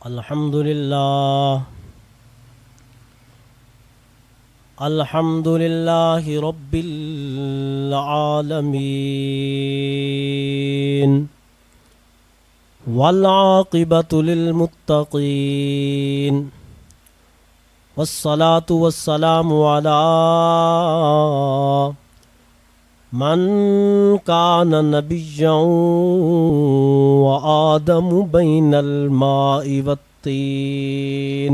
الحمد لله رب العالمين والعاقبة للمتقين والصلاة والسلام على من كان نبيا وآدم بين الماء والطين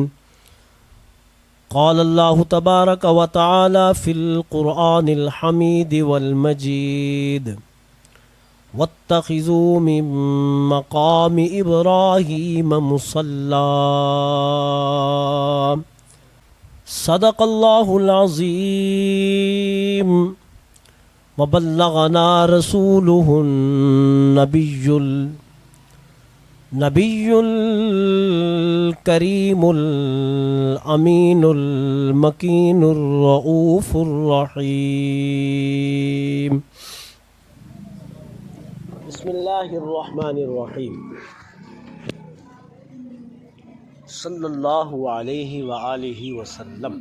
قال الله تبارك وتعالى في القرآن الحميد والمجيد واتخذوا من مقام إبراهيم مصلى صدق الله العظيم وبلغنا رسوله النبي الكريم الأمين المكين الرؤوف الرحيم بسم الله الرحمن الرحيم صلى الله عليه وآله وسلم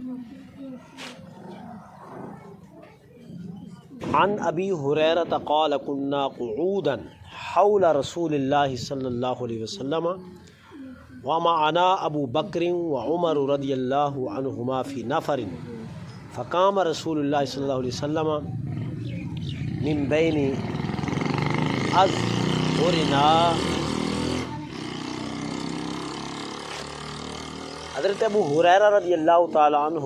عن ابی ہریرہ قال كنا قعودا حول رسول اللہ صلی اللہ علیہ وسلم ومعنا ابو بکر وعمر رضی اللہ عنہما فی نفر فقام رسول اللہ صلی اللہ علیہ وسلم من بین اظہرنا. حضرت ابو ہریرہ رضی اللہ تعالی عنہ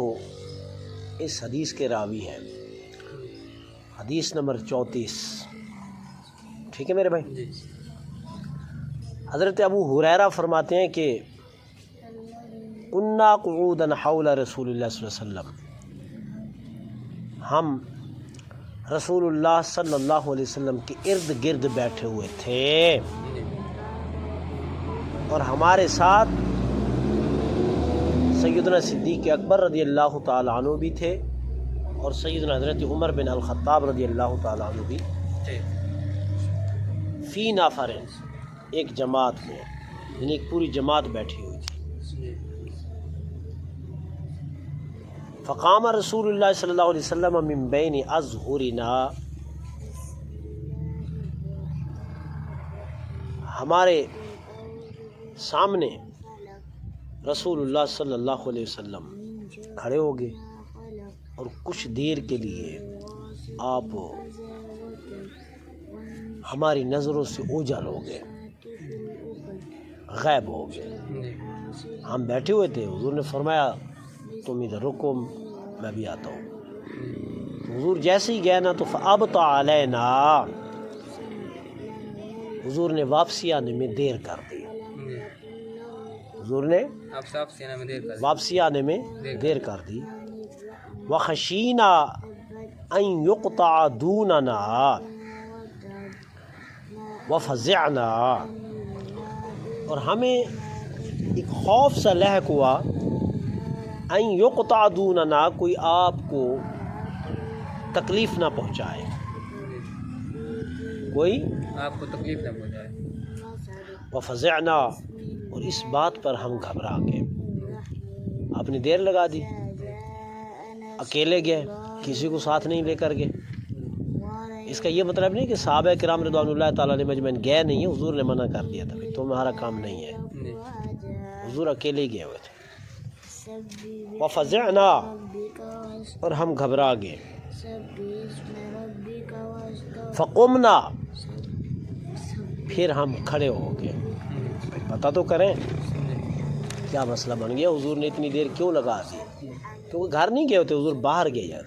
اس حدیث کے راوی ہیں. حدیث نمبر 34. ٹھیک ہے میرے بھائی. حضرت ابو ہریرہ فرماتے ہیں کہ کنا قعودا حول رسول اللہ صلی اللہ علیہ وسلم، ہم رسول اللہ صلی اللہ علیہ وسلم کے ارد گرد بیٹھے ہوئے تھے اور ہمارے ساتھ سیدنا صدیق اکبر رضی اللہ تعالی عنہ بھی تھے اور سیدنا حضرت عمر بن الخطاب رضی اللہ تعالیٰ عنہ بھی تھے. فی نفر، ایک جماعت میں، یعنی ایک پوری جماعت بیٹھی ہوئی تھی. فقام رسول اللہ صلی اللہ علیہ وسلم من بین اظہرنا، ہمارے سامنے رسول اللہ صلی اللہ علیہ وسلم کھڑے ہو گئے اور کچھ دیر کے لیے آپ ہماری نظروں سے اوجھل ہو گئے، غائب ہو گئے. ہم بیٹھے ہوئے تھے، حضور نے فرمایا تم ادھر رکو میں بھی آتا ہوں. حضور جیسے ہی گئے نا تو فابطا علینا، حضور نے واپسی آنے میں دیر کر دی. حضور نے واپسی آنے میں دیر کر دی. وخشینا ان یقطع دوننا وفزعنا، اور ہمیں ایک خوف سا لاحق ہوا ان یقطع دوننا، کوئی آپ کو تکلیف نہ پہنچائے، کوئی آپ کو تکلیف نہ پہنچائے. وفزعنا، اور اس بات پر ہم گھبرا گئے. آپ نے دیر لگا دی، اکیلے گئے، کسی کو ساتھ نہیں لے کر گئے. اس کا یہ مطلب نہیں کہ صحابہ کرام رضوان اللہ تعالیٰ علیہ مجمعین گئے نہیں ہیں، حضور نے منع کر دیا تھا کہ تمہارا کام نہیں ہے. حضور اکیلے ہی گئے ہوئے تھے. وفزعنا، اور ہم گھبرا گئے. فقمنا، پھر ہم کھڑے ہو گئے. پتہ تو کریں کیا مسئلہ بن گیا، حضور نے اتنی دیر کیوں لگا دی؟ کیونکہ گھر نہیں گئے ہوتے، حضور باہر گئے یار.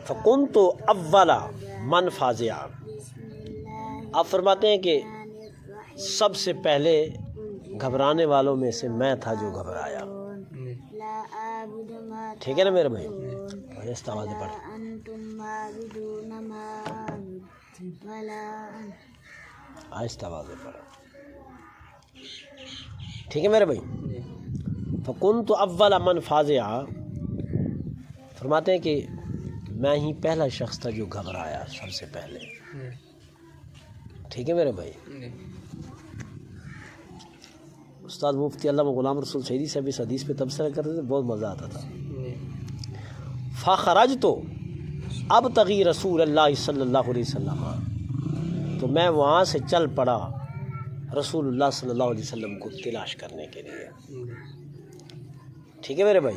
فکنت اول من فازع، آپ فرماتے ہیں کہ سب سے پہلے گھبرانے والوں میں سے میں تھا جو گھبرایا. ٹھیک ہے نا میرے بھائی؟ آہستہ آوازیں پڑھ. آہستہ آوازیں پڑھ. ٹھیک ہے میرے بھائی؟ فکنت اول من فازع، فرماتے ہیں کہ میں ہی پہلا شخص تھا جو گھبرایا سب سے پہلے. ٹھیک ہے میرے بھائی. استاد مفتی علامہ غلام رسول شہیدی صاحب اس حدیث پہ تبصرہ کرتے تھے, بہت مزہ آتا تھا. فخرجت ابتغی رسول اللہ صلی اللہ علیہ وسلم, تو میں وہاں سے چل پڑا رسول اللہ صلی اللہ علیہ وسلم کو تلاش کرنے کے لیے. ٹھیک ہے میرے بھائی.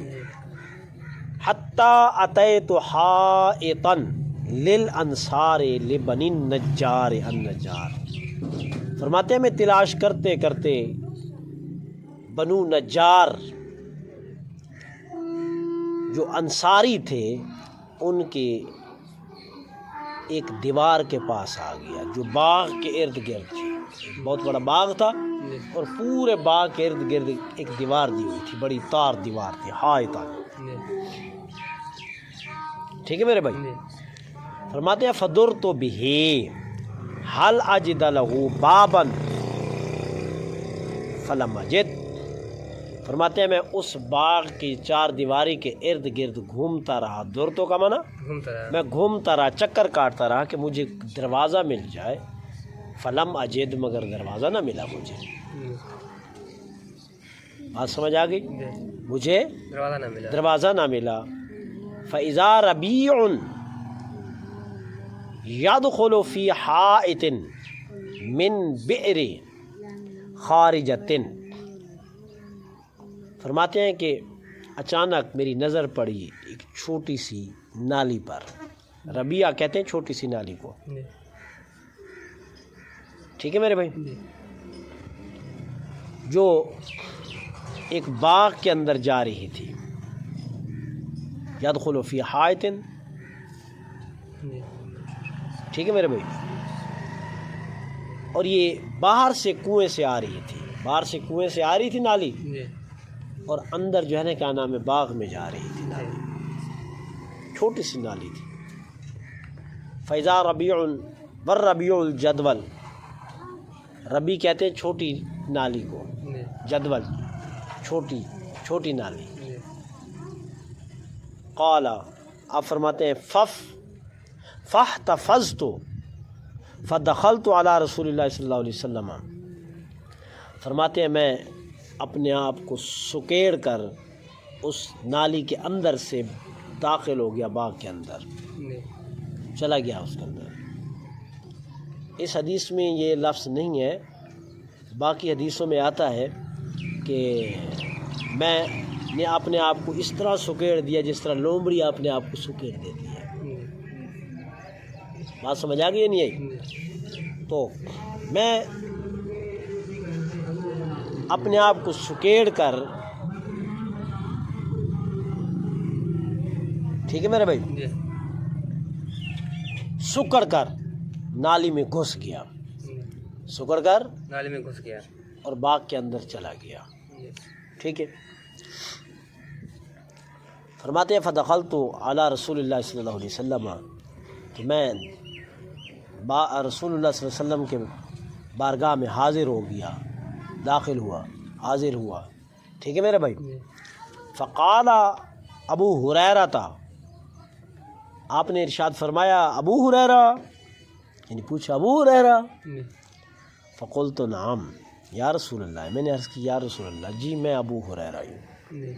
حتی اتیت حائطا للانصار لبنی النجار النجار, فرماتے ہیں میں تلاش کرتے کرتے بنو نجار جو انصاری تھے ان کے ایک دیوار کے پاس آ گیا جو باغ کے ارد گرد تھی. بہت بڑا باغ تھا اور پورے باغ کے ارد گرد ایک دیوار دی ہوئی تھی, بڑی تار دیوار تھی, حائطہ. ٹھیک ہے میرے بھائی. فرماتے ہیں فدرت بہ حل اجد له بابا فلم اجد, فرماتے ہیں میں اس باغ کی چار دیواری کے ارد گرد گھومتا رہا. درتوں کا معنی میں گھومتا رہا, چکر کاٹتا رہا کہ مجھے دروازہ مل جائے. فلم اجد, مگر دروازہ نہ ملا مجھے. بات سمجھ آ گئی, مجھے دروازہ نہ ملا. فاذا ربیع یدخل فی حائط من بئر خارجۃ, فرماتے ہیں کہ اچانک میری نظر پڑی ایک چھوٹی سی نالی پر. ربیع کہتے ہیں چھوٹی سی نالی کو. ٹھیک ہے میرے بھائی. جو ایک باغ کے اندر جا رہی تھی. یدخل فی حائط, ٹھیک ہے میرے بھائی. اور یہ باہر سے کنویں سے آ رہی تھی, باہر سے کنویں سے آ رہی تھی نالی, اور اندر جو ہے نا کیا نام ہے باغ میں جا رہی تھی نالی. چھوٹی سی نالی تھی. فیضا ربیع والربیع الجدول, ربی کہتے ہیں چھوٹی نالی کو, جدول چھوٹی نالی. قال, آپ فرماتے ہیں فاحتفظت فدخلت علی رسول اللہ صلی اللہ علیہ وسلم, فرماتے ہیں میں اپنے آپ کو سکیڑ کر اس نالی کے اندر سے داخل ہو گیا, باغ کے اندر چلا گیا اس کے اندر. اس حدیث میں یہ لفظ نہیں ہے, باقی حدیثوں میں آتا ہے کہ میں نے اپنے آپ کو اس طرح سکیڑ دیا جس طرح لومڑی اپنے آپ کو سکیڑ دیتی ہے. بات سمجھ آ گئی نہیں آئی؟ تو میں اپنے آپ کو سکیڑ کر, ٹھیک ہے میرے بھائی, سکڑ کر نالی میں گھس گیا, سکڑ کر نالی میں گھس گیا اور باغ کے اندر چلا گیا. ٹھیک ہے. فرماتے ہیں فدخلت علی رسول اللہ صلی اللہ علیہ وسلم, کہ میں رسول اللہ صلی اللہ علیہ وسلم کے بارگاہ میں حاضر ہو گیا, داخل ہوا, حاضر ہوا. ٹھیک ہے میرے بھائی. فقال ابو ہریرہ, آپ نے ارشاد فرمایا ابو ہریرہ, یعنی پوچھا ابو ہریرہ. فقلت نعم یا رسول اللہ, میں نے عرض کی یا رسول اللہ, جی میں ابو ہریرہ ہوں.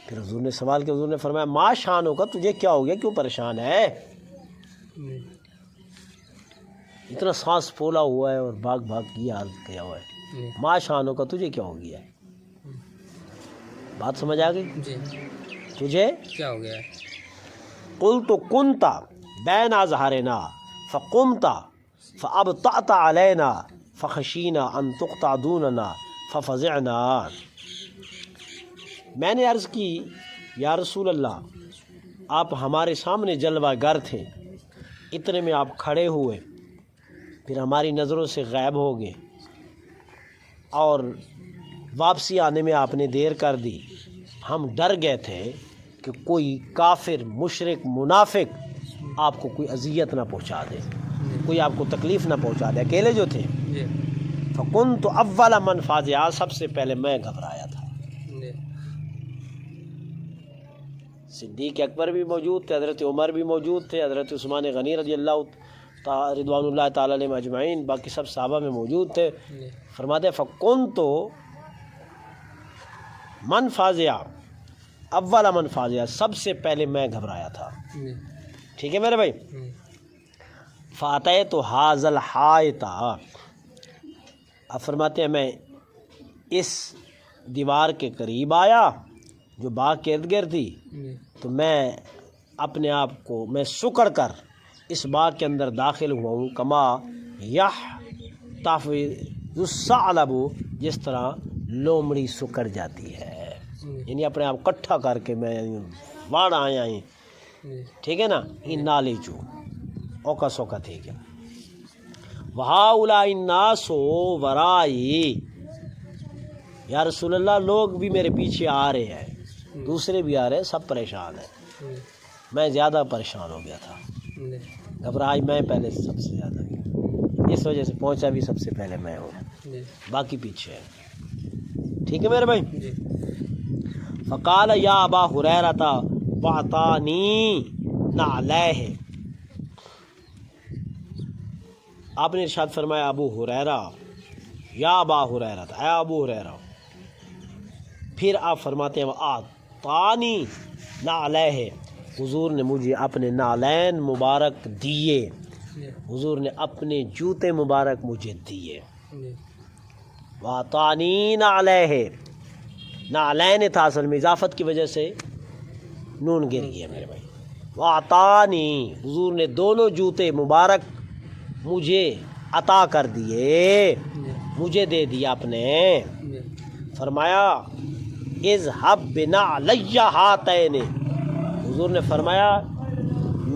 پھر حضور نے سوال کیا, حضور نے فرمایا ما شان ہوگا, تجھے کیا ہو گیا, کیوں پریشان ہے, اتنا سانس پھولا ہوا ہے اور بھاگ کی حالت کیا ہوا ہے, ما شان ہوگا, تجھے کیا ہو گیا ہے. بات سمجھ آ گئی؟ جی. تجھے کیا ہو گیا ہے؟ قلت کنت بین اظہرنا فقمت فابطأت علینا فخشینا ان تقطع دوننا ففزعنا. میں نے عرض کی یا رسول اللہ, آپ ہمارے سامنے جلوہ گر تھے, اتنے میں آپ کھڑے ہوئے, پھر ہماری نظروں سے غائب ہو گئے, اور واپسی آنے میں آپ نے دیر کر دی. ہم ڈر گئے تھے کہ کوئی کافر مشرک منافق آپ کو کوئی اذیت نہ پہنچا دے, کوئی آپ کو تکلیف نہ پہنچا دے. اکیلے جو تھے. فکنت اول من فازع, سب سے پہلے میں گھبرایا تھا. صدیق اکبر بھی موجود تھے, حضرت عمر بھی موجود تھے, حضرت عثمان غنی رضی اللہ رضوانُ تعالیٰ علیہم اجمعین، باقی سب صحابہ میں موجود تھے. فرماتے فَكُنْتُ من فازع، اول من فازع، سب سے پہلے میں گھبرایا تھا. ٹھیک ہے میرے بھائی. فاتح تو حاضل حائطہ، اب فرماتے ہیں میں اس دیوار کے قریب آیا جو باغ کے ارد گرد تھی، تو میں اپنے آپ کو میں سکڑ کر اس باغ کے اندر داخل ہوا ہوں. کما یحتفظ الثعلب، جس طرح لومڑی سکڑ جاتی ہے، یعنی اپنے آپ کٹھا کر کے میں واڑ آیا ہی. ٹھیک ہے نا. ان نالی چو اوکا سوکا. ٹھیک ہے. وہاؤلاء الناس ورائی، یا رسول اللہ لوگ بھی میرے پیچھے آ رہے ہیں، دوسرے بھی آ رہے ہیں، سب پریشان ہیں. میں زیادہ پریشان ہو گیا تھا، گھبرائی میں پہلے سب سے زیادہ، اس وجہ سے پہنچا بھی سب سے پہلے میں ہوں، باقی پیچھے ہے. ٹھیک ہے میرے بھائی. فقال یا ابا ہریرہ واعطانی نعلیہ، آپ نے ارشاد فرمایا ابو ہریرہ، یا ابا ہریرہ، اے ابو ہریرہ. پھر آپ فرماتے ہیں واعطانی نعلیہ، حضور نے مجھے اپنے نالین مبارک دیے، حضور نے اپنے جوتے مبارک مجھے دیے. واعطانی نعلیہ، نعلین تھا اصل میں، اضافت کی وجہ سے نون گر گیا میرے بھائی. واعطانی، حضور نے دونوں جوتے مبارک مجھے عطا کر دیے، مجھے دے دیا اپنے. فرمایا اذهب بنعلی ہاتین، حضور نے فرمایا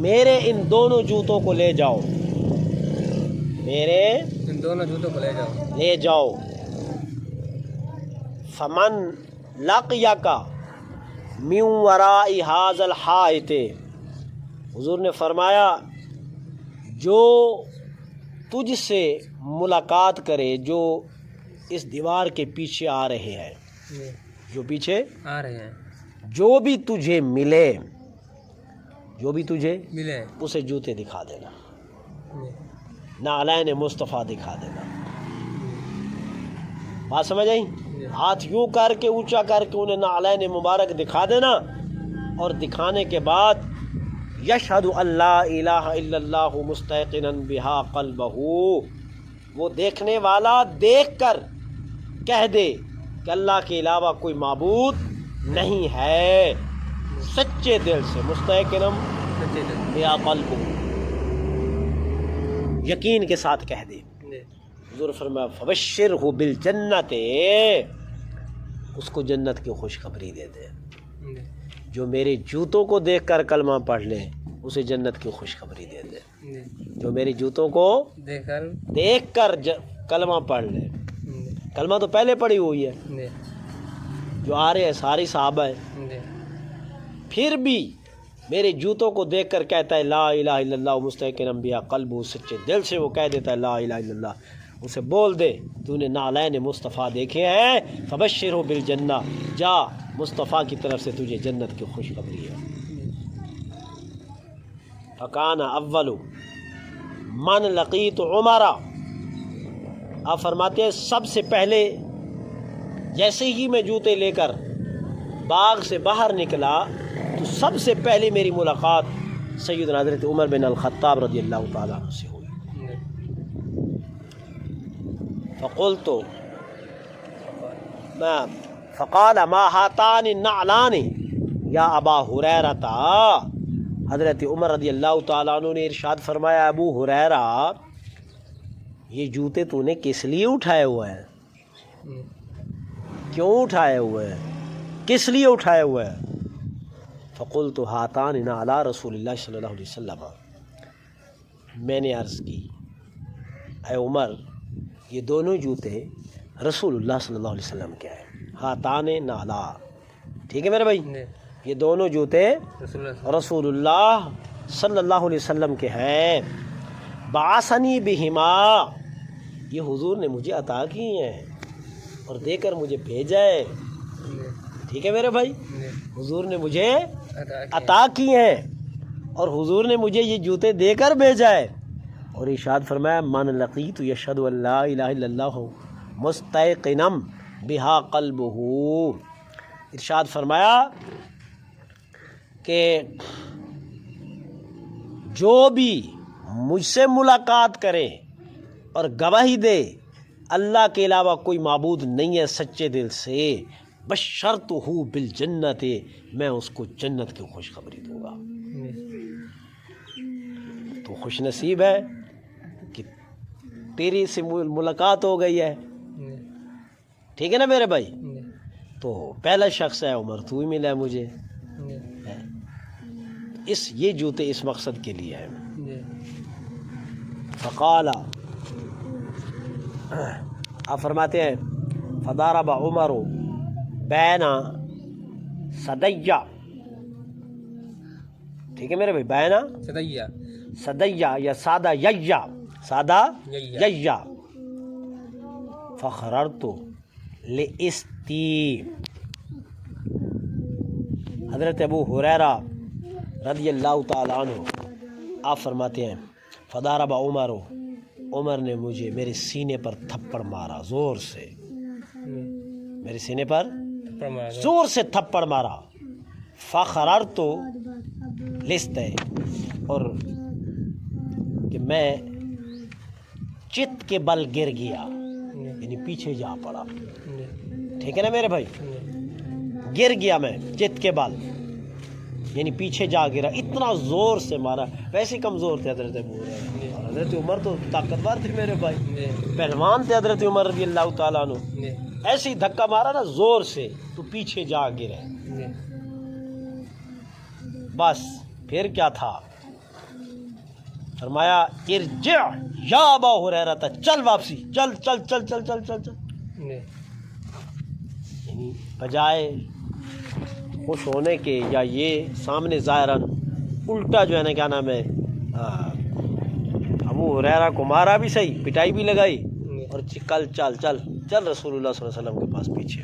میرے ان دونوں جوتوں کو لے جاؤ، میرے ان دونوں جوتوں کو لے جاؤ. فمن لقیک من وراء ھذا الحائط، حضور نے فرمایا جو تجھ سے ملاقات کرے، جو اس دیوار کے پیچھے آ رہے ہیں، جو پیچھے آ رہے ہیں، جو بھی تجھے ملے، جو بھی تجھے ملے اسے جوتے دکھا دینا، نعلین مصطفیٰ دکھا دینا. بات سمجھ آئی؟ ہاتھ یوں کر کے اونچا کر کے انہیں نعلین مبارک دکھا دینا، اور دکھانے کے بعد یشہد ان لا الہ الا اللہ مستیقنا بہا قلبہ، وہ دیکھنے والا دیکھ کر کہہ دے کہ اللہ کے علاوہ کوئی معبود نہیں ہے، سچے دل سے، مستیقنا بہا قلبہ، یقین کے ساتھ کہہ دے. حضور فرمایا فبشرہ بالجنت، اس کو جنت کی خوشخبری دے دے. جو میرے جوتوں کو دیکھ کر کلمہ پڑھ لے اسے جنت کی خوشخبری دے دے. جو میرے جوتوں کو دیکھ کر کلمہ پڑھ لے، کلمہ تو پہلے پڑھی ہوئی ہے، جو آ رہے ہیں ساری صحابہ ہیں، پھر بھی میرے جوتوں کو دیکھ کر کہتا ہے لا الہ الا اللہ مستیقنا بہا قلبہ، سچے دل سے وہ کہہ دیتا ہے لا الہ الا اللہ. اسے بول دے تو نے نعلین مصطفیٰ دیکھے ہیں، فبشرہ بالجنہ، جا مصطفیٰ کی طرف سے تجھے جنت کی خوشخبری ہے. فکان اول من لقیت عمر، آپ فرماتے ہیں سب سے پہلے جیسے ہی میں جوتے لے کر باغ سے باہر نکلا تو سب سے پہلے میری ملاقات سیدنا حضرت عمر بن الخطاب رضی اللہ تعالیٰ عنہ سے ہوئی. فقلت فقال ما ہاتان النعلان یا ابا ہریرہ، حضرت عمر رضی اللہ تعالیٰ عنہ نے ارشاد فرمایا ابو ہریرہ یہ جوتے تو نے کس لیے اٹھائے ہوئے ہیں، کیوں اٹھائے ہوئے ہیں، کس لیے اٹھائے ہوئے ہیں. فقلت ہاتان نعلا رسول اللہ صلی اللہ علیہ وسلم، میں نے عرض کی اے عمر یہ دونوں جوتے رسول اللہ صلی اللہ علیہ وسلم کے ہیں. ہاتان نعلا، ٹھیک ہے میرے بھائی، یہ دونوں جوتے رسول اللہ صلی اللہ علیہ وسلم کے ہیں. بعثنی بہما، یہ حضور نے مجھے عطا کی ہیں اور دے کر مجھے بھیجا ہے. ٹھیک ہے میرے بھائی، حضور نے مجھے عطا کی ہیں اور حضور نے مجھے یہ جوتے دے کر بھیجا ہے. اور ارشاد فرمایا من لقیت یشہد ان لا الہ الا اللہ مستیقنا بہا قلبہ، ارشاد فرمایا کہ جو بھی مجھ سے ملاقات کرے اور گواہی دے اللہ کے علاوہ کوئی معبود نہیں ہے سچے دل سے، بشرتہ بالجنت، میں اس کو جنت کی خوشخبری دوں گا۔ تو خوش نصیب ہے کہ تیری سے ملاقات ہو گئی ہے، ٹھیک ہے نا میرے بھائی؟ تو پہلا شخص ہے عمر، تو ہی ملا ہے مجھے، یہ جوتے اس مقصد کے لیے ہیں۔ فقال، آپ فرماتے ہیں فضرب عمر بین صدیہ، ٹھیک ہے میرے بھائی، بین صدیہ یا سادہ یجا، فخررت لاستی، حضرت ابو ہریرہ رضی اللہ تعالیٰ عنہ آپ فرماتے ہیں فضرب عمر نے مجھے میرے سینے پر تھپڑ مارا، زور سے میرے سینے پر زور سے تھپڑ مارا، فخررت لستے، اور کہ میں چت کے بل گر گیا، یعنی پیچھے جا پڑا، ٹھیک ہے نا میرے بھائی؟ گر گیا میں چت کے بل، یعنی پیچھے جا گرا، اتنا زور سے مارا، ویسے کمزور تھے حضرت ابو ہریرہ، اور حضرت عمر تو طاقتور تھے میرے بھائی، پہلوان تھے حضرت عمر رضی اللہ تعالیٰ عنہ، ایسے ہی دھکا مارا نا زور سے تو پیچھے جا گرے، بس پھر کیا تھا؟ فرمایا ارجع یا ابا ہریرہ، چل واپسی، چل چل چل چل چل چل چل، یعنی بجائے خوش ہونے کے، یا یہ سامنے ظاہراً الٹا جو ہے نا کیا نام ہے، ابو ہریرہ کو مارا بھی صحیح، پٹائی بھی لگائی، اور چل چل چل چل رسول اللہ صلی اللہ علیہ وسلم کے پاس پیچھے۔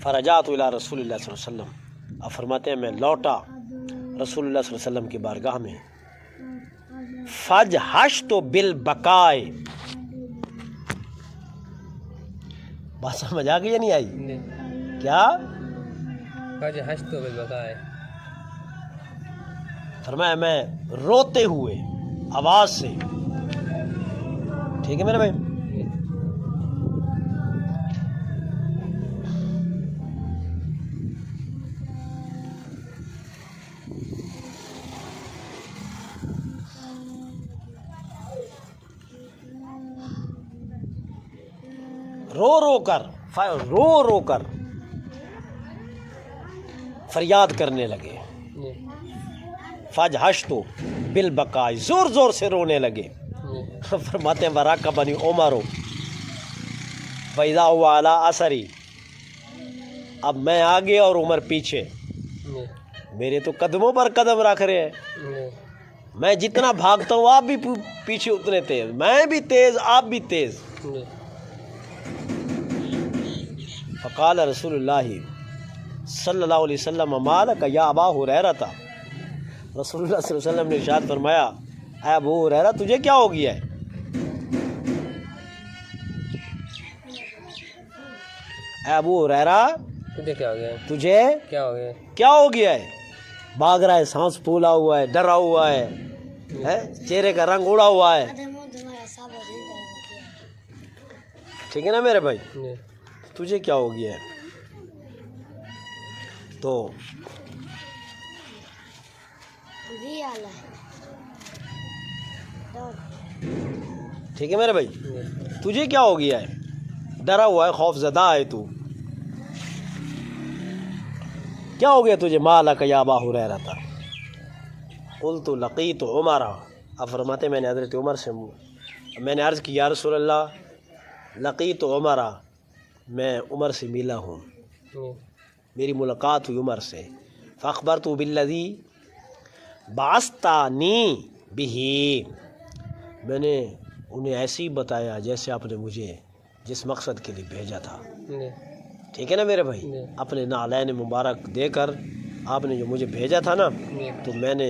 فرجعت الی رسول اللہ صلی اللہ علیہ وسلم، آپ فرماتے ہیں میں لوٹا رسول اللہ صلی اللہ علیہ وسلم کی بارگاہ میں، فجحشت بالبکاء، بات سمجھ آ گئی یا نہیں آئی؟ کیا فجحشت بالبکاء، فرمایا میں روتے ہوئے آواز سے، ٹھیک ہے میرے بھائی؟ رو کر فریاد کرنے لگے، فجحشت بالبکاء، زور زور سے رونے لگے۔ فرماتے ہیں وراقبنی عمر فاذا هو علی اثری، اب میں آگے اور عمر پیچھے، میرے تو قدموں پر قدم رکھ رہے ہیں، میں جتنا بھاگتا ہوں آپ بھی پیچھے اتنے تیز، میں بھی تیز آپ بھی تیز۔ فقال رسول اللہ صلی اللہ علیہ وسلم ما لک یا ابا ہریرہ، رسول اللہ صلی اللہ علیہ وسلم نے ارشاد فرمایا اے ابو ہریرہ تجھے کیا ہو گیا ہے؟ اے ابو ہریرہ تجھے کیا ہو گیا ہے؟ تجھے کیا ہو گیا ہے؟ کیا ہو گیا ہے؟ بھاگ رہا ہے، سانس پھولا ہوا ہے، ڈرا ہوا ہے، چہرے کا رنگ اڑا ہوا ہے، ٹھیک ہے نا میرے بھائی؟ تجھے کیا ہو گیا ہے؟ تو ٹھیک ہے میرے بھائی، تجھے کیا ہو گیا ہے؟ ڈرا ہوا ہے، خوف زدہ ہے تو، کیا ہو گیا تجھے؟ ما لک یا ابا ہریرہ، قلت لقیت عمر، اب فرماتے میں نے حضرت عمر سے میں نے عرض کی یا رسول اللہ لقیت عمر، میں عمر سے ملا ہوں، میری ملاقات ہوئی عمر سے، فاخبرت بالذی بعثتنی بہ، میں نے انہیں ایسے ہی بتایا جیسے آپ نے مجھے جس مقصد کے لیے بھیجا تھا، ٹھیک ہے نا میرے بھائی؟ اپنے نعلین مبارک دے کر آپ نے جو مجھے بھیجا تھا نا، تو میں نے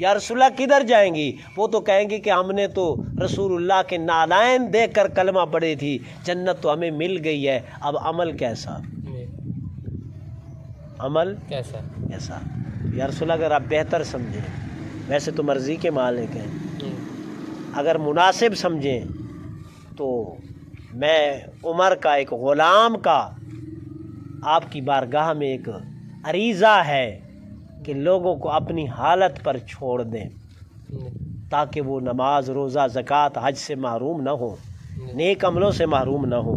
یا رسول اللہ کدھر جائیں گی؟ وہ تو کہیں گی کہ ہم نے تو رسول اللہ کے نالائن دیکھ کر کلمہ پڑھی تھی، جنت تو ہمیں مل گئی ہے، اب عمل کیسا؟ عمل کیسا؟ یا رسول اللہ اگر آپ بہتر سمجھیں، ویسے تو مرضی کے مالک ہیں، اگر مناسب سمجھیں تو میں عمر کا ایک غلام کا آپ کی بارگاہ میں ایک عریضہ ہے کہ لوگوں کو اپنی حالت پر چھوڑ دیں تاکہ وہ نماز، روزہ، زکوٰۃ، حج سے محروم نہ ہو، نیک عملوں سے محروم نہ ہو۔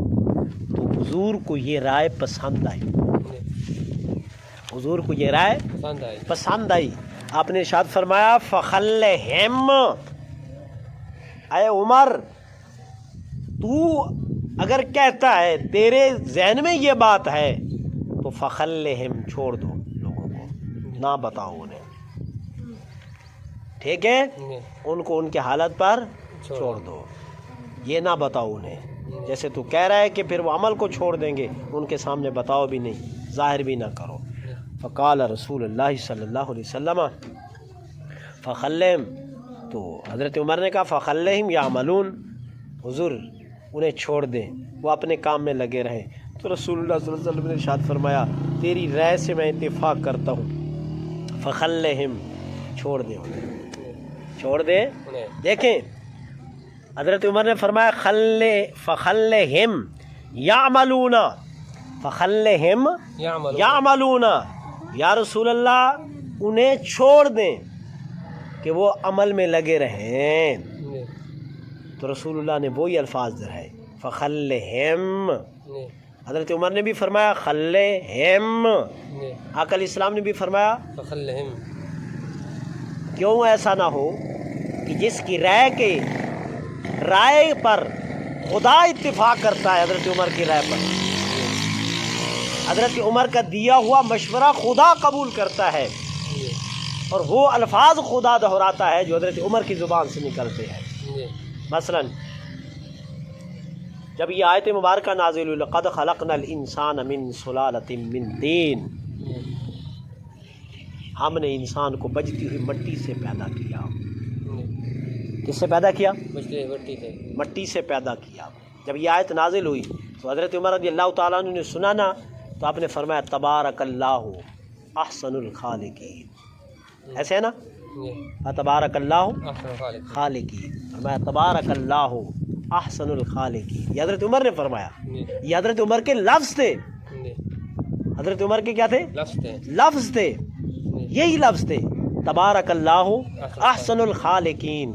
تو حضور کو یہ رائے پسند آئی، حضور کو یہ رائے پسند آئی۔ آپ نے ارشاد فرمایا فخلہم، اے عمر تو اگر کہتا ہے، تیرے ذہن میں یہ بات ہے تو فخلہم، چھوڑ دو لوگوں کو، نہ بتاؤ انہیں، ٹھیک ہے؟ ان کو ان کے حالت پر چھوڑ دو، یہ نہ بتاؤ انہیں۔ جیسے تو کہہ رہا ہے کہ پھر وہ عمل کو چھوڑ دیں گے، ان کے سامنے بتاؤ بھی نہیں، ظاہر بھی نہ کرو۔ فقال رسول اللہ صلی اللہ علیہ وسلم فخلہم، تو حضرت عمر نے کہا فخلہم یعملون، حضور انہیں چھوڑ دیں، وہ اپنے کام میں لگے رہیں۔ تو رسول اللہ صلی اللہ علیہ وسلم نے ارشاد فرمایا تیری رائے سے میں اتفاق کرتا ہوں، فخلہم، چھوڑ دیں انہیں، چھوڑ دیں۔ دیکھیں حضرت عمر نے فرمایا فخلہم یعملون، فخلہم یعملون، یا رسول اللہ انہیں چھوڑ دیں کہ وہ عمل میں لگے رہیں۔ تو رسول اللہ نے وہی الفاظ دہرائے فخلہم۔ حضرت عمر نے بھی فرمایا خلہم، آقا علیہ السلام نے بھی فرمایا فخلہم۔ کیوں ایسا نہ ہو کہ جس کی رائے پر خدا اتفاق کرتا ہے، حضرت عمر کی رائے پر حضرت عمر کا دیا ہوا مشورہ خدا قبول کرتا ہے، اور وہ الفاظ خدا دہراتا ہے جو حضرت عمر کی زبان سے نکلتے ہیں۔ مثلا جب یہ آیت مبارکہ نازل ہوئی لقد خلقنا الانسان من سلالۃ من طین، ہم نے انسان کو بجتی ہوئی مٹی سے پیدا کیا۔ کس سے پیدا کیا؟ مٹی سے پیدا کیا۔ جب یہ آیت نازل ہوئی تو حضرت عمر رضی اللہ تعالیٰ عنہ نے سنا نا، تو آپ نے فرمایا تبارک اللہ احسن الخالقین، ایسے ہے نا، تبارک اللہ خالقین، فرمایا تبارک اللہ احسن الخالقین، یہ حضرت عمر نے فرمایا، یہ حضرت عمر کے لفظ تھے، حضرت عمر کے کیا تھے؟ لفظ تھے، یہی لفظ تھے تبارک اللہ احسن الخالقین۔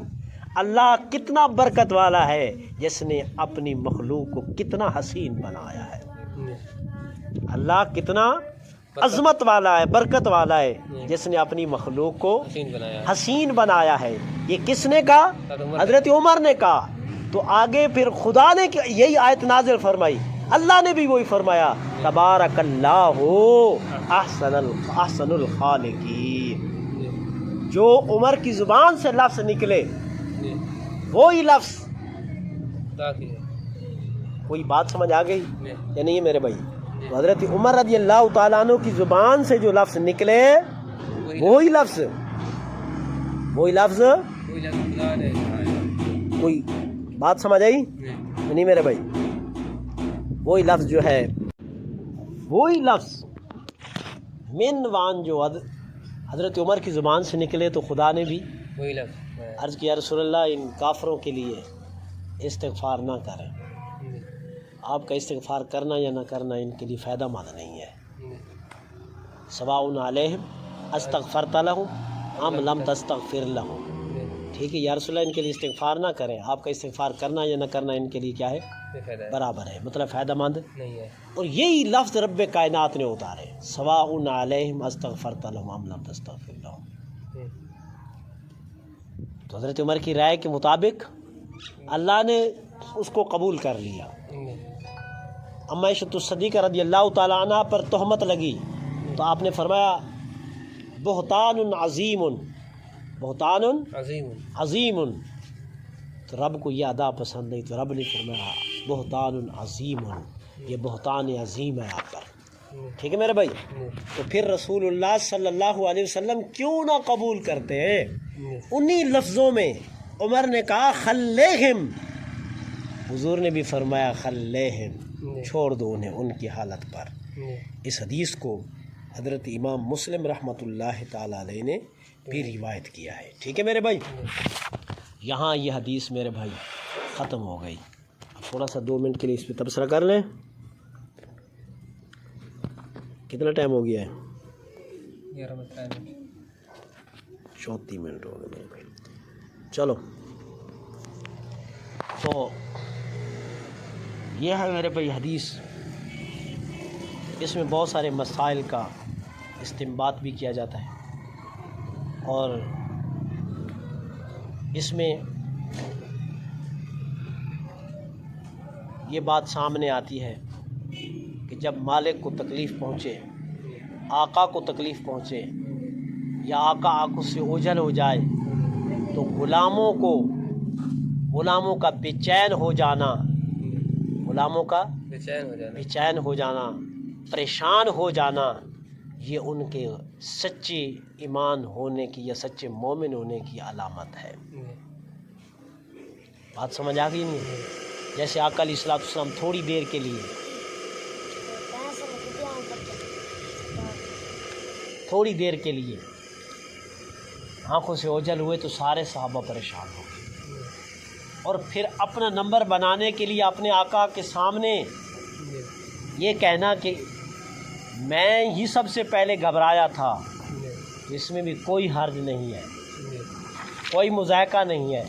اللہ کتنا برکت والا ہے جس نے اپنی مخلوق کو کتنا حسین بنایا ہے، اللہ کتنا عظمت والا ہے، برکت والا ہے جس نے اپنی مخلوق کو حسین بنایا ہے۔ یہ کس نے کہا؟ حضرت عمر نے کہا۔ تو آگے پھر خدا نے یہی آیت نازل فرمائی، اللہ نے بھی وہی فرمایا تبارک اللہ احسن الخالقین۔ جو عمر کی زبان سے لفظ نکلے وہی لفظ، کوئی بات سمجھ آ گئی یا نہیں میرے بھائی؟ تو حضرت عمر رضی اللہ تعالیٰ عنہ کی زبان سے جو لفظ نکلے وہی لفظ، کوئی بات سمجھ آئی نہیں میرے بھائی؟ وہی لفظ جو ہے، وہی لفظ من وان جو حضرت عمر کی زبان سے نکلے، تو خدا نے بھی وہی لفظ عرض کیا رسول اللہ ان کافروں کے لیے استغفار نہ کریں، آپ کا استغفار کرنا یا نہ کرنا ان کے لیے فائدہ مند نہیں ہے۔ سواء علیہم استغفرت لہم ام لم تستغفر لہم، ٹھیک ہے یا رسول اللہ ان کے لیے استغفار نہ کریں، آپ کا استغفار کرنا یا نہ کرنا ان کے لیے کیا ہے؟ برابر ہے، مطلب فائدہ مند نہیں ہے۔ اور یہی لفظ رب کائنات نے اتارے سواء علیہم استغفرت لہم ام لم تستغفر لہم۔ تو حضرت عمر کی رائے کے مطابق اللہ نے اس کو قبول کر لیا۔ اما عائشہ الصدیقہ رضی اللہ تعالیٰ عنہ پر تہمت لگی تو آپ نے فرمایا بہتان عظیم، بہتان عظیم، تو رب کو یہ ادا پسند نہیں، تو رب نے فرمایا بہتان عظیم، یہ بہتان عظیم ہے آپ پر، ٹھیک ہے میرے بھائی؟ تو پھر رسول اللہ صلی اللہ علیہ وسلم کیوں نہ قبول کرتے ہیں انہی لفظوں میں عمر نے کہا خلیہم، حضور نے بھی فرمایا خلیہم، چھوڑ دو انہیں ان کی حالت پر۔ اس حدیث کو حضرت امام مسلم رحمۃ اللہ تعالیٰ علیہ نے بھی روایت کیا ہے۔ ٹھیک ہے میرے بھائی، یہاں یہ حدیث میرے بھائی ختم ہو گئی۔ اب تھوڑا سا 2 منٹ کے لیے اس پہ تبصرہ کر لیں۔ کتنا ٹائم ہو گیا ہے؟ 34 منٹ ہو گئے میرے بھائی۔ چلو، تو یہ ہے میرے بھائی حدیث، اس میں بہت سارے مسائل کا استنباط بھی کیا جاتا ہے، اور اس میں یہ بات سامنے آتی ہے کہ جب مالک کو تکلیف پہنچے، آقا کو تکلیف پہنچے، یا آقا آنکھوں سے اوجھل ہو جائے، تو غلاموں کا بے چین ہو جانا، بے چین ہو جانا، پریشان ہو جانا، یہ ان کے سچے ایمان ہونے کی یا سچے مومن ہونے کی علامت ہے۔ بات سمجھ آ گئی نہیں؟ جیسے آقا علیہ الصلوۃ والسلام تھوڑی دیر کے لیے آنکھوں سے اوجھل ہوئے تو سارے صحابہ پریشان ہو گئے، اور پھر اپنا نمبر بنانے کے لیے اپنے آقا کے سامنے یہ کہنا کہ میں ہی سب سے پہلے گھبرایا تھا، اس میں بھی کوئی حرج نہیں ہے، کوئی مذائقہ نہیں ہے۔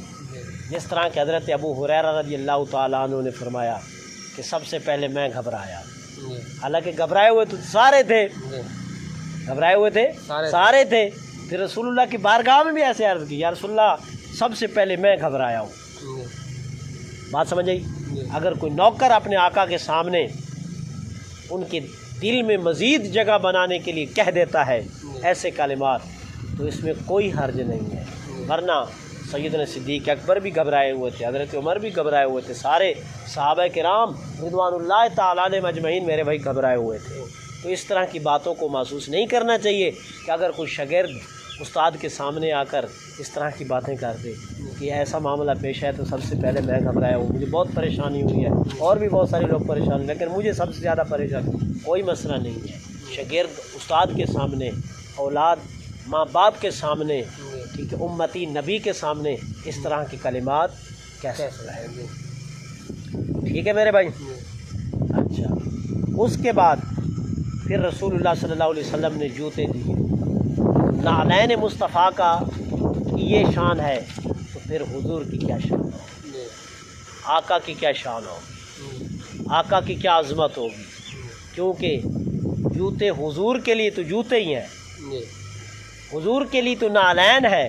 جس طرح کہ حضرت ابو ہریرہ رضی اللہ تعالیٰ عنہ نے فرمایا کہ سب سے پہلے میں گھبرایا، حالانکہ گھبرائے ہوئے تو سارے تھے، گھبرائے ہوئے تھے سارے تھے۔ پھر رسول اللہ کی بارگاہ میں بھی ایسے عرض کی، یا رسول اللہ سب سے پہلے میں گھبرایا ہوں۔ بات سمجھ آئی؟ اگر کوئی نوکر اپنے آقا کے سامنے ان کے دل میں مزید جگہ بنانے کے لیے کہہ دیتا ہے ایسے کلمات، تو اس میں کوئی حرج نہیں ہے۔ ورنہ سیدنا صدیق اکبر بھی گھبرائے ہوئے تھے، حضرت عمر بھی گھبرائے ہوئے تھے، سارے صحابہ کرام رضوان اللہ تعالیٰ علیہم اجمعین میرے بھائی گھبرائے ہوئے تھے۔ تو اس طرح کی باتوں کو محسوس نہیں کرنا چاہیے کہ اگر کوئی شاگرد استاد کے سامنے آ کر اس طرح کی باتیں کر دے کہ ایسا معاملہ پیش ہے تو سب سے پہلے میں گھبرایا ہوں، مجھے بہت پریشانی ہوئی ہے، اور بھی بہت سارے لوگ پریشان، لیکن مجھے سب سے زیادہ پریشان، کوئی مسئلہ نہیں ہے۔ شاگرد استاد کے سامنے، اولاد ماں باپ کے سامنے، ٹھیک ہے، امتی نبی کے سامنے اس طرح کی کلمات کیسے سنائیں گے؟ ٹھیک ہے میرے بھائی۔ اچھا، اس کے بعد پھر رسول اللہ صلی اللہ علیہ وسلم نے جوتے دیے۔ نعلین مصطفیٰ کا یہ شان ہے، تو پھر حضور کی کیا شان ہوگی، آقا کی کیا شان ہوگی، آقا کی کیا عظمت ہوگی، کیونکہ جوتے حضور کے لیے تو جوتے ہی ہیں، حضور کے لیے تو نعلین ہے،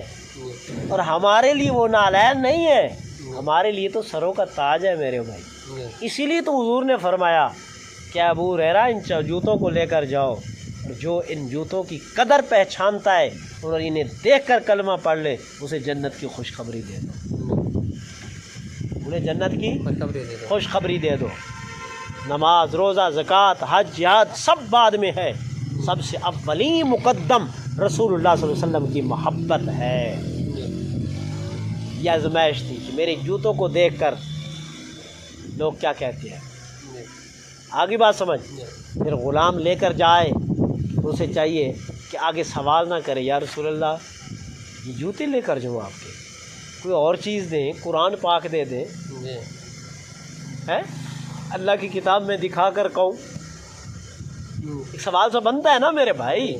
اور ہمارے لیے وہ نعلین نہیں ہے، ہمارے لیے تو سروں کا تاج ہے میرے بھائی۔ اسی لیے تو حضور نے فرمایا کہ ابو ہریرہ ان جوتوں کو لے کر جاؤ، اور جو ان جوتوں کی قدر پہچانتا ہے اور انہیں دیکھ کر کلمہ پڑھ لے، اسے جنت کی خوشخبری دے دو، انہیں جنت کی خوشخبری دے دو۔ نماز، روزہ، زکوٰۃ، حج، جہاد سب بعد میں ہے، سب سے اولین مقدم رسول اللہ صلی اللہ علیہ وسلم کی محبت ہے۔ یہ آزمائش تھی کہ میرے جوتوں کو دیکھ کر لوگ کیا کہتے ہیں، آگے بات سمجھ۔ پھر غلام لے کر جائے تو اسے چاہیے کہ آگے سوال نہ کرے، یا رسول اللہ یہ جوتے لے کر جاؤں آپ کے، کوئی اور چیز دیں، قرآن پاک دے دیں، اللہ کی کتاب میں دکھا کر کہوں، ایک سوال سا بنتا ہے نا میرے بھائی۔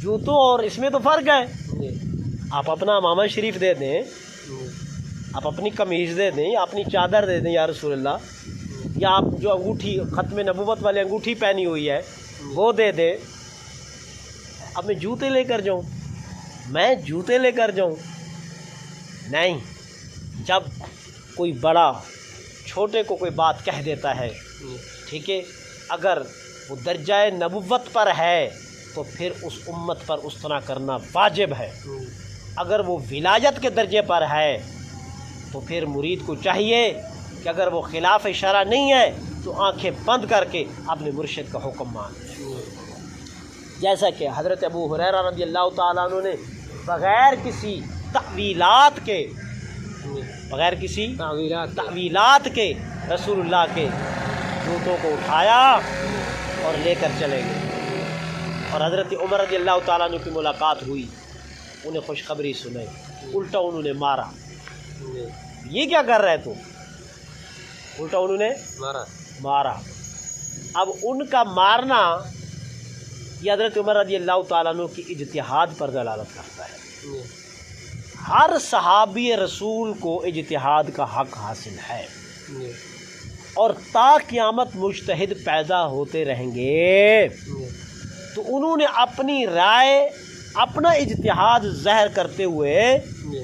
جوتوں اور اس میں تو فرق ہے، آپ اپنا امامہ شریف دے دیں، آپ اپنی قمیض دے دیں، یا اپنی چادر دے دیں یا رسول اللہ، یا آپ جو انگوٹھی ختم نبوت والی انگوٹھی پہنی ہوئی ہے وہ دے دیں۔ اب میں جوتے لے کر جاؤں، میں جوتے لے کر جاؤں؟ نہیں۔ جب کوئی بڑا چھوٹے کو کوئی بات کہہ دیتا ہے، ٹھیک ہے، اگر وہ درجہ نبوت پر ہے تو پھر اس امت پر اس طرح کرنا واجب ہے۔ اگر وہ ولایت کے درجے پر ہے تو پھر مرید کو چاہیے کہ اگر وہ خلاف شرع نہیں ہے تو آنکھیں بند کر کے اپنے مرشد کا حکم مان، جیسا کہ حضرت ابو ہریرہ رضی اللہ تعالیٰ عنہ نے بغیر کسی تعویلات کے، جی بغیر کسی تعویلات تعویلات کے رسول اللہ کے جوتوں کو اٹھایا اور لے کر چلے گئے۔ اور حضرت عمر رضی اللہ تعالیٰ عنہ کی ملاقات ہوئی، انہیں خوشخبری سنائی، الٹا انہوں نے مارا۔ جی یہ کیا کر رہے تو؟ الٹا انہوں نے مارا مارا۔ اب ان کا مارنا یہ حضرت عمر رضی اللہ تعالیٰ عنہ کی اجتہاد پر دلالت کرتا ہے۔ جی ہر صحابی رسول کو اجتہاد کا حق حاصل ہے، جی اور تا قیامت مجتہد پیدا ہوتے رہیں گے۔ جی تو انہوں نے اپنی رائے، اپنا اجتہاد ظاہر کرتے ہوئے جی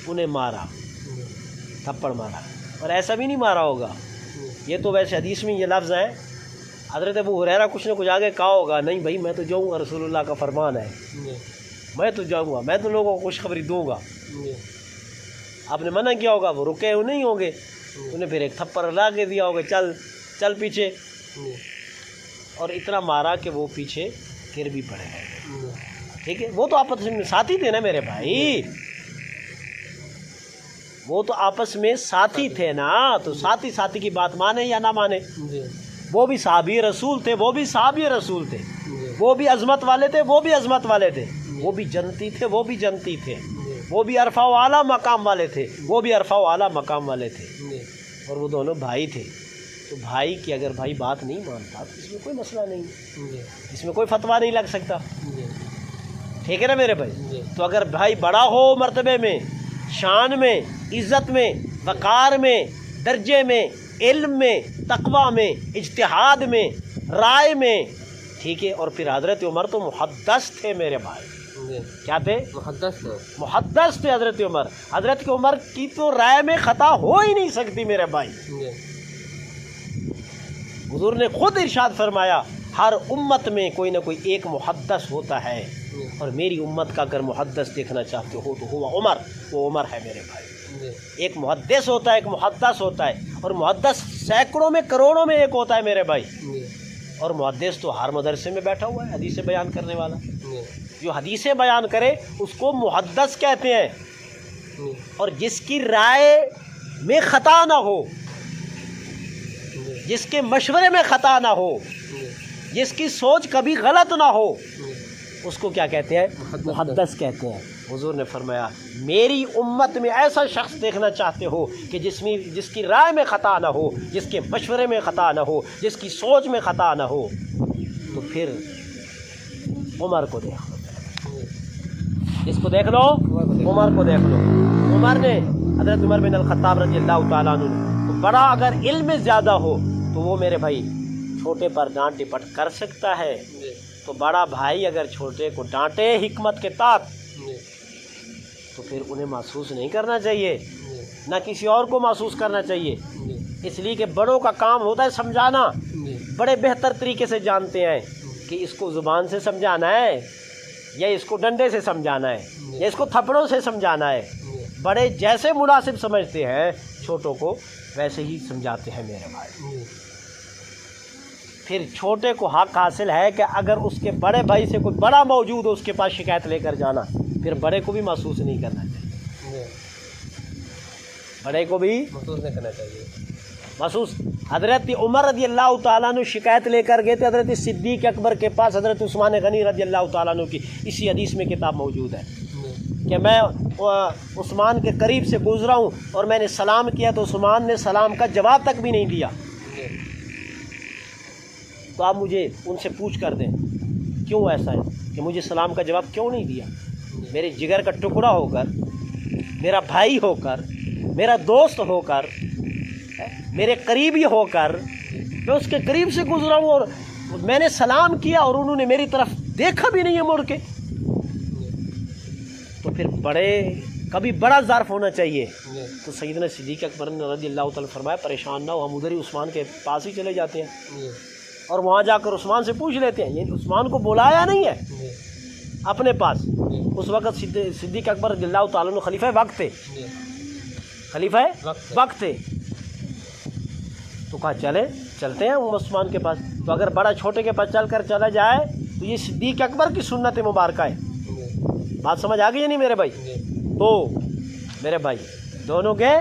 انہیں مارا، جی تھپڑ مارا۔ اور ایسا بھی نہیں مارا ہوگا، یہ تو ویسے حدیث میں یہ لفظ ہیں، حضرت ابو ہریرہ کچھ نہ کچھ آگے کہا ہوگا، نہیں بھائی میں تو جاؤں گا، رسول اللہ کا فرمان ہے، جی میں تو جاؤں گا، میں تو لوگوں کو خوشخبری دوں گا۔ جی آپ نے منع کیا ہوگا، وہ رکے ہوئے نہیں ہوں گے، انہیں پھر ایک تھپڑ لا کے دیا ہوگا، چل چل پیچھے، جی اور اتنا مارا کہ وہ پیچھے گر بھی پڑے گئے۔ جی ٹھیک ہے، وہ تو آپس میں ساتھی تھے نا میرے بھائی، وہ تو آپس میں ساتھی تھے نا، تو ساتھی ساتھی کی بات مانے یا نہ مانے۔ جی وہ بھی صحابی رسول تھے، وہ بھی صحابی رسول تھے، جی وہ بھی عظمت والے تھے، وہ بھی عظمت والے تھے، وہ بھی جنتی تھے، وہ بھی جنتی تھے، جی وہ بھی عرفہ و اعلیٰ مقام والے تھے، وہ بھی عرفہ و اعلیٰ مقام والے تھے، جی اور وہ دونوں بھائی تھے۔ تو بھائی کی اگر بھائی بات نہیں مانتا تو اس میں کوئی مسئلہ نہیں، جی اس میں کوئی فتویٰ نہیں لگ سکتا۔ جی ٹھیک ہے نا میرے بھائی؟ جی تو اگر بھائی بڑا ہو مرتبے میں، شان میں، عزت میں، وقار میں، درجے میں، علم میں، تقوی میں، اجتہاد میں، رائے میں، ٹھیک ہے، اور پھر حضرت عمر تو محدث تھے میرے بھائی، جی کیا تھے؟ محدث ہے۔ محدث تھے حضرت عمر۔ حضرت عمر کی تو رائے میں خطا ہو ہی نہیں سکتی میرے بھائی۔ جی حضور نے خود ارشاد فرمایا، ہر امت میں کوئی نہ کوئی ایک محدث ہوتا ہے، جی اور میری امت کا اگر محدث دیکھنا چاہتے ہو تو ہوا عمر، وہ عمر ہے میرے بھائی۔ جی ایک محدث ہوتا ہے، ایک محدث ہوتا ہے، اور محدث سینکڑوں میں کروڑوں میں ایک ہوتا ہے میرے بھائی۔ جی اور محدث تو ہر مدرسے میں بیٹھا ہوا ہے، حدیثیں بیان کرنے والا، جی جو حدیثیں بیان کرے اس کو محدث کہتے ہیں۔ جی اور جس کی رائے میں خطا نہ ہو، جی جس کے مشورے میں خطا نہ ہو، جی جس کی سوچ کبھی غلط نہ ہو، جی اس کو کیا کہتے ہیں؟ محدث کہتے ہیں۔ حضور نے فرمایا، میری امت میں ایسا شخص دیکھنا چاہتے ہو کہ جس کی رائے میں خطا نہ ہو، جس کے مشورے میں خطا نہ ہو، جس کی سوچ میں خطا نہ ہو، تو پھر عمر کو دیکھ لو، اس کو دیکھ لو، عمر کو دیکھ لو۔ عمر نے، حضرت عمر بن الخطاب رضی اللہ تعالیٰ عنہ نے، تو بڑا اگر علم میں زیادہ ہو تو وہ میرے بھائی چھوٹے پر ڈانٹ ڈپٹ کر سکتا ہے، جی تو بڑا بھائی اگر چھوٹے کو ڈانٹے حکمت کے تحت جی تو پھر انہیں محسوس نہیں کرنا چاہیے، جی نہ کسی اور کو محسوس کرنا چاہیے، جی اس لیے کہ بڑوں کا کام ہوتا ہے سمجھانا۔ جی بڑے بہتر طریقے سے جانتے ہیں کہ اس کو زبان سے سمجھانا ہے، یا اس کو ڈنڈے سے سمجھانا ہے، یا اس کو تھپڑوں سے سمجھانا ہے۔ جی بڑے جیسے مناسب سمجھتے ہیں چھوٹوں کو ویسے ہی سمجھاتے ہیں میرے بھائی۔ جی پھر چھوٹے کو حق حاصل ہے کہ اگر اس کے بڑے بھائی سے کوئی بڑا موجود ہو اس کے پاس شکایت لے کر جانا، پھر بڑے کو بھی محسوس نہیں کرنا چاہیے، جی بڑے کو بھی محسوس نہیں کرنا چاہیے۔ محسوس۔ حضرت عمر رضی اللہ تعالیٰ عنہ شکایت لے کر گئے تھے حضرت صدیق اکبر کے پاس، حضرت عثمان غنی رضی اللہ تعالیٰ عنہ کی اسی حدیث میں کتاب موجود ہے جی کہ میں عثمان کے قریب سے گزرا ہوں اور میں نے سلام کیا تو عثمان نے سلام کا جواب تک بھی نہیں دیا۔ جی تو آپ مجھے ان سے پوچھ کر دیں کیوں ایسا ہے کہ مجھے سلام کا جواب کیوں نہیں دیا؟ میرے جگر کا ٹکڑا ہو کر، میرا بھائی ہو کر، میرا دوست ہو کر، میرے قریبی ہو کر، میں اس کے قریب سے گزرا ہوں اور میں نے سلام کیا اور انہوں نے میری طرف دیکھا بھی نہیں ہے مڑ کے۔ تو پھر بڑے کبھی بڑا ظرف ہونا چاہیے۔ جی تو سیدنا صدیق اکبر رضی اللہ تعالیٰ فرمایا پریشان نہ ہو، ہم ادھر ہی عثمان کے پاس ہی چلے جاتے ہیں جی اور وہاں جا کر عثمان سے پوچھ لیتے ہیں۔ یعنی عثمان کو بلایا نہیں ہے جی اپنے پاس، جی اس وقت صدیق اکبر رضی اللہ تعالیٰ عنہ خلیفہ وقت تھے، جی خلیفہ وقت ہے۔ وقت تھے، تو کہا چلتے ہیں عثمان کے پاس۔ تو اگر بڑا چھوٹے کے پاس چل کر چلا جائے تو یہ صدیق اکبر کی سنت مبارکہ ہے، جی بات سمجھ آ گئی یا نہیں میرے بھائی؟ جی تو میرے بھائی دونوں گئے،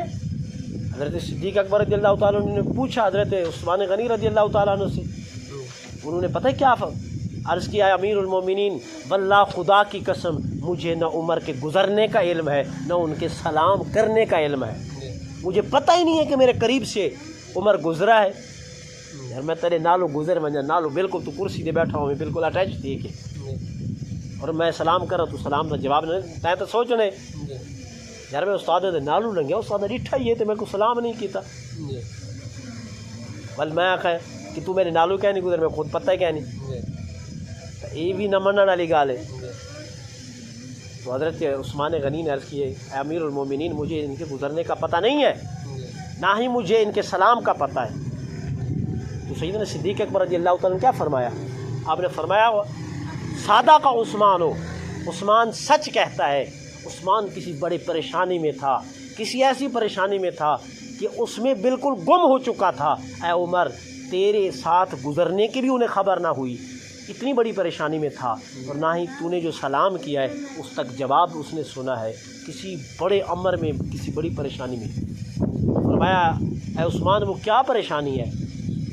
حضرت صدیق اکبر رضی اللہ تعالیٰ عنہ نے پوچھا حضرت عثمان غنی رضی اللہ تعالیٰ عنہ سے، انہوں نے پتہ کیا عرض کیا، امیر المومنین واللہ خدا کی قسم مجھے نہ عمر کے گزرنے کا علم ہے نہ ان کے سلام کرنے کا علم ہے، مجھے پتہ ہی نہیں ہے کہ میرے قریب سے عمر گزرا ہے۔ یار میں تیرے نالو گزر میں نالو بالکل تو کرسی دے بیٹھا ہوں، میں بالکل اٹیچ تھی کہ اور میں سلام کر رہا تو سلام کا جواب نہیں تے تو سوچنے یار میں استاد دے نالو لنگیا، استاد نے ڈٹھا ہی ہے تو میں کو سلام نہیں کیتا، بل میں آخا کہ تو میرے نالو کیا نہیں گزر، میں خود پتہ ہے کیا نہیں، یہ بھی نہ منن والی گال ہے۔ تو حضرت عثمان غنی نے عرض کیے، اے امیر المومنین مجھے ان کے گزرنے کا پتہ نہیں ہے، نہ ہی مجھے ان کے سلام کا پتہ ہے۔ تو سیدنا صدیق اکبر رضی اللہ تعالیٰ نے کیا فرمایا؟ آپ نے فرمایا سادہ کا عثمان ہو، عثمان سچ کہتا ہے، عثمان کسی بڑی پریشانی میں تھا، کسی ایسی پریشانی میں تھا کہ اس میں بالکل گم ہو چکا تھا، اے عمر تیرے ساتھ گزرنے کی بھی انہیں خبر نہ ہوئی، اتنی بڑی پریشانی میں تھا، اور نہ ہی تو نے جو سلام کیا ہے اس تک جواب اس نے سنا ہے، کسی بڑے امر میں کسی بڑی پریشانی میں۔ فرمایا اے عثمان وہ کیا پریشانی ہے؟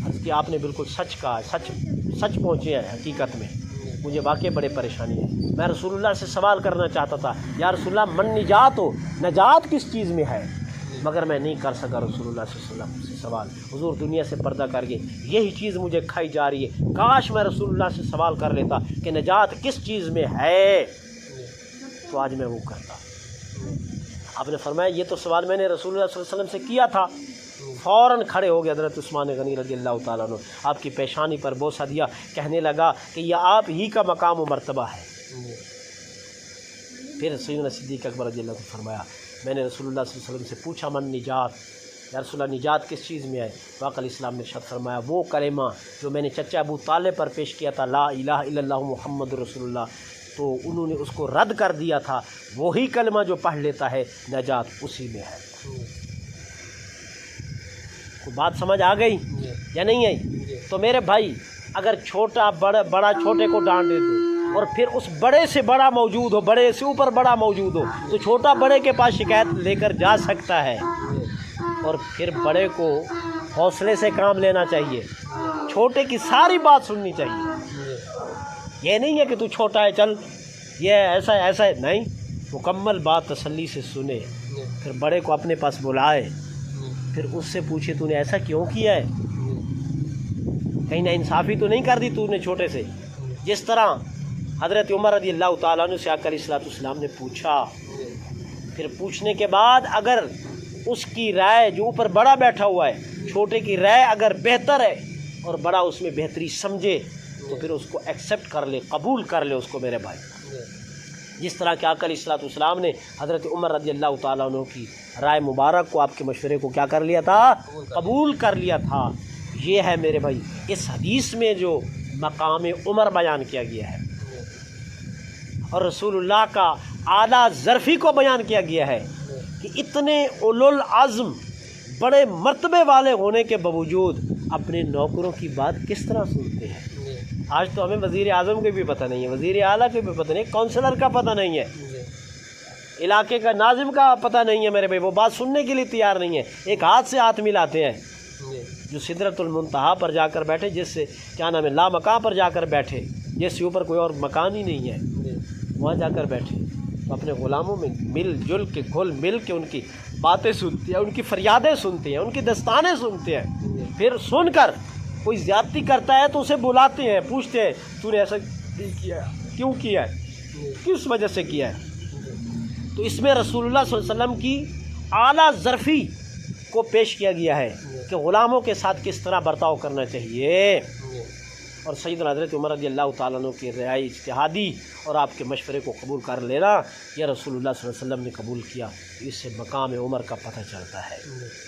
عرض کہ آپ نے بالکل سچ کہا، سچ پہنچے ہے حقیقت میں، مجھے واقعی بڑے پریشانی ہے، میں رسول اللہ سے سوال کرنا چاہتا تھا یا رسول اللہ من نجات ہو، نجات کس چیز میں ہے، مگر میں نہیں کر سکا رسول اللہ صلی اللہ علیہ وسلم سے سوال، حضور دنیا سے پردہ کر کے یہی چیز مجھے کھائی جا رہی ہے، کاش میں رسول اللہ سے سوال کر لیتا کہ نجات کس چیز میں ہے، تو آج میں وہ کرتا۔ آپ نے فرمایا یہ تو سوال میں نے رسول اللہ صلی اللہ علیہ وسلم سے کیا تھا، فوراً کھڑے ہو گئے حضرت عثمان غنی رضی اللہ تعالیٰ عنہ، آپ کی پیشانی پر بوسہ دیا، کہنے لگا کہ یہ آپ ہی کا مقام و مرتبہ ہے۔ پھر سیدنا صدیق اکبر رضی اللہ عنہ فرمایا میں نے رسول اللہ صلی اللہ علیہ وسلم سے پوچھا من نجات، یا رسول اللہ نجات کس چیز میں ہے؟ واقع الاسلام نے ارشاد فرمایا وہ کلمہ جو میں نے چچا ابو طالب پر پیش کیا تھا، لا الہ الا اللہ محمد رسول اللہ، تو انہوں نے اس کو رد کر دیا تھا، وہی کلمہ جو پڑھ لیتا ہے نجات اسی میں ہے۔ بات سمجھ آ گئی یا نہیں آئی؟ تو میرے بھائی اگر چھوٹا بڑا چھوٹے کو ڈانٹ دے دو اور پھر اس بڑے سے بڑا موجود ہو، بڑے سے اوپر بڑا موجود ہو، تو چھوٹا بڑے کے پاس شکایت لے کر جا سکتا ہے، اور پھر بڑے کو حوصلے سے کام لینا چاہیے، چھوٹے کی ساری بات سننی چاہیے، یہ نہیں ہے کہ تو چھوٹا ہے چل یہ ایسا ہے، نہیں، مکمل بات تسلی سے سنے، پھر بڑے کو اپنے پاس بلائے، پھر اس سے پوچھے تو نے ایسا کیوں کیا ہے، کہیں نہ انصافی تو نہیں کر دی تو نے چھوٹے سے، جس طرح حضرت عمر رضی اللہ تعالیٰ عنہ سے آ کر علیہ السلام نے پوچھا، پھر پوچھنے کے بعد اگر اس کی رائے جو اوپر بڑا بیٹھا ہوا ہے، چھوٹے کی رائے اگر بہتر ہے اور بڑا اس میں بہتری سمجھے تو پھر اس کو ایکسیپٹ کر لے، قبول کر لے اس کو میرے بھائی، جس طرح کہ آقا علیہ السلام نے حضرت عمر رضی اللہ تعالیٰ عنہ کی رائے مبارک کو، آپ کے مشورے کو کیا کر لیا تھا؟ قبول کر لیا تھا۔ یہ ہے میرے بھائی اس حدیث میں جو مقام عمر بیان کیا گیا ہے، اور رسول اللہ کا اعلیٰ ظرفی کو بیان کیا گیا ہے کہ اتنے اولو العزم بڑے مرتبے والے ہونے کے باوجود اپنے نوکروں کی بات کس طرح سنتے ہیں۔ آج تو ہمیں وزیر اعظم کے بھی پتہ نہیں ہے، وزیر اعلیٰ کے بھی پتہ نہیں، کونسلر کا پتہ نہیں ہے، علاقے کا ناظم کا پتہ نہیں ہے میرے بھائی، وہ بات سننے کے لیے تیار نہیں ہے، ایک ہاتھ سے ہاتھ ملاتے ہیں، جو سدرۃ المنتہا پر جا کر بیٹھے، جس سے کیا نام ہے لا مکان پر جا کر بیٹھے، جس کے اوپر کوئی اور مکان ہی نہیں ہے، وہاں جا کر بیٹھے، اپنے غلاموں میں مل جل کے گھل مل کے ان کی باتیں سنتے ہیں، ان کی فریادیں سنتے ہیں، ان کی دستانیں سنتے ہیں، پھر سن کر کوئی زیادتی کرتا ہے تو اسے بلاتے ہیں، پوچھتے ہیں تو نے ایسا کیا کیوں کیا ہے، کس وجہ سے کیا ہے۔ تو اس میں رسول اللہ صلی اللہ علیہ وسلم کی اعلیٰ ظرفی کو پیش کیا گیا ہے کہ غلاموں کے ساتھ کس طرح برتاؤ کرنا چاہیے، اور سیدنا حضرت عمر رضی اللہ تعالیٰ عنہ کی رائے اجتہادی اور آپ کے مشورے کو قبول کر لینا، یہ رسول اللہ صلی اللہ علیہ وسلم نے قبول کیا، اس سے مقام عمر کا پتہ چلتا ہے۔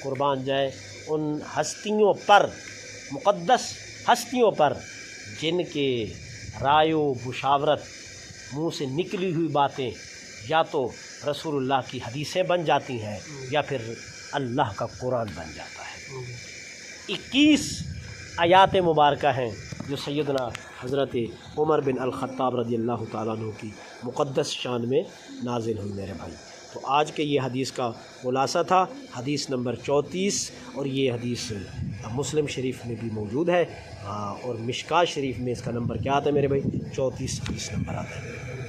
قربان جائے ان ہستیوں پر، مقدس ہستیوں پر، جن کے رائے و مشاورت منہ سے نکلی ہوئی باتیں یا تو رسول اللہ کی حدیثیں بن جاتی ہیں یا پھر اللہ کا قرآن بن جاتا ہے۔ 21 آیات مبارکہ ہیں جو سیدنا حضرت عمر بن الخطاب رضی اللہ تعالیٰ عنہ کی مقدس شان میں نازل ہوئی میرے بھائی۔ تو آج کے یہ حدیث کا خلاصہ تھا، حدیث نمبر 34، اور یہ حدیث مسلم شریف میں بھی موجود ہے، اور مشکات شریف میں اس کا نمبر کیا آتا ہے میرے بھائی؟ 34 حدیث نمبر آتا ہے۔